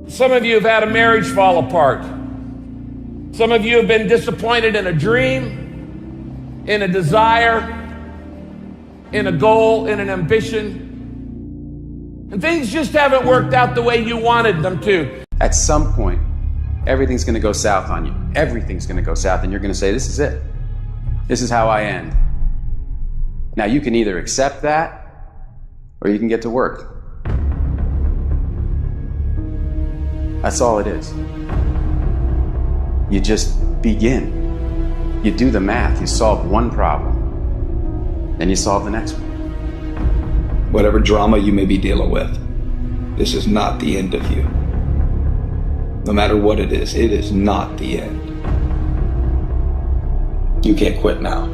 Some of you have had a marriage fall apart. Some of you have been disappointed in a dream, in a desire, in a goal, in an ambition. And things just haven't worked out the way you wanted them to. At some point, everything's going to go south on you. Everything's going to go south, and you're going to say, this is it. This is how I end. Now, you can either accept that, or you can get to work. That's all it is. You just begin. You do the math. You solve one problem, then you solve the next one. Whatever drama you may be dealing with, this is not the end of you. No matter what it is not the end. You can't quit now.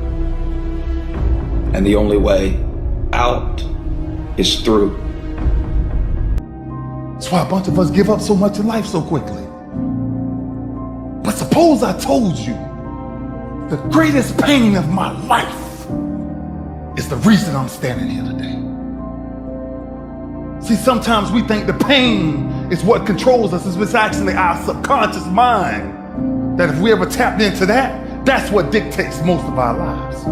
And the only way out is through. That's why a bunch of us give up so much in life so quickly. But suppose I told you the greatest pain of my life is the reason I'm standing here today. See, sometimes we think the pain is what controls us. It's actually our subconscious mind that if we ever tapped into that, that's what dictates most of our lives.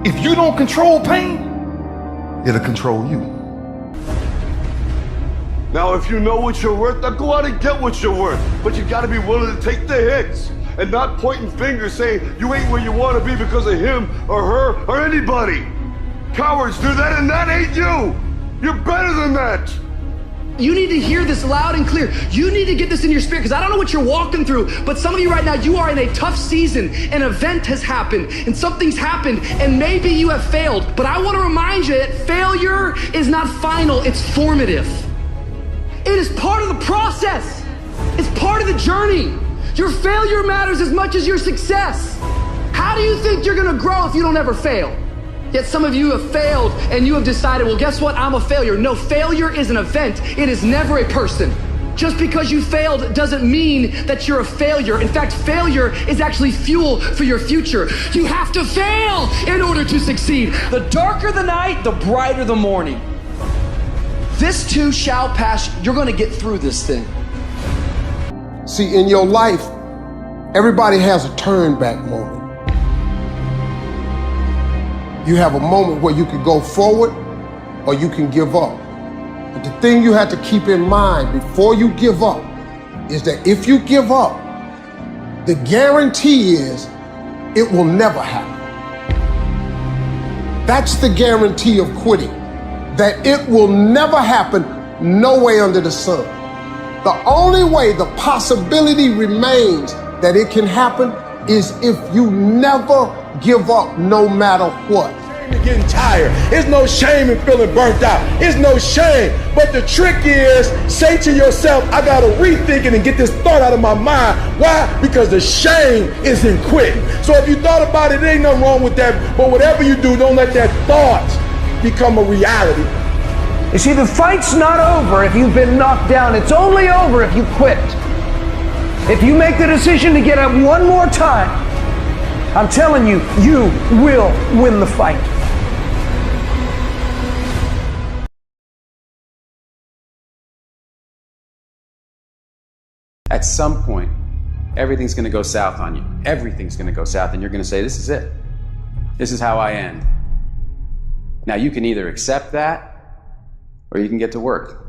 If you don't control pain, it'll control you. Now, if you know what you're worth, now go out and get what you're worth. But you gotta be willing to take the hits and not pointing fingers saying you ain't where you wanna be because of him or her or anybody. Cowards do that, and that ain't you. You're better than that. You need to hear this loud and clear. You need to get this in your spirit, because I don't know what you're walking through, but some of you right now, you are in a tough season. An event has happened and something's happened, and maybe you have failed. But I want to remind you that failure is not final, it's formative. It is part of the process. It's part of the journey. Your failure matters as much as your success. How do you think you're gonna grow if you don't ever fail? Yet some of you have failed and you have decided, well, guess what? I'm a failure. No, failure is an event. It is never a person. Just because you failed doesn't mean that you're a failure. In fact, failure is actually fuel for your future. You have to fail in order to succeed. The darker the night, the brighter the morning. This too shall pass. You're going to get through this thing. See, in your life, everybody has a turn back moment. You have a moment where you can go forward or you can give up. But the thing you have to keep in mind before you give up is that if you give up, the guarantee is it will never happen. That's the guarantee of quitting, that it will never happen, no way under the sun. The only way the possibility remains that it can happen is if you never give up, no matter what. You're getting tired. There's no shame in feeling burnt out. It's no shame. But the trick is, say to yourself, I gotta rethink it and get this thought out of my mind. Why? Because the shame is in quitting. So if you thought about it, there ain't nothing wrong with that. But whatever you do, don't let that thought become a reality. You see, the fight's not over if you've been knocked down. It's only over if you quit. If you make the decision to get up one more time, I'm telling you, you will win the fight. At some point, everything's going to go south on you. Everything's going to go south, and you're going to say, this is it. This is how I end. Now, you can either accept that, or you can get to work.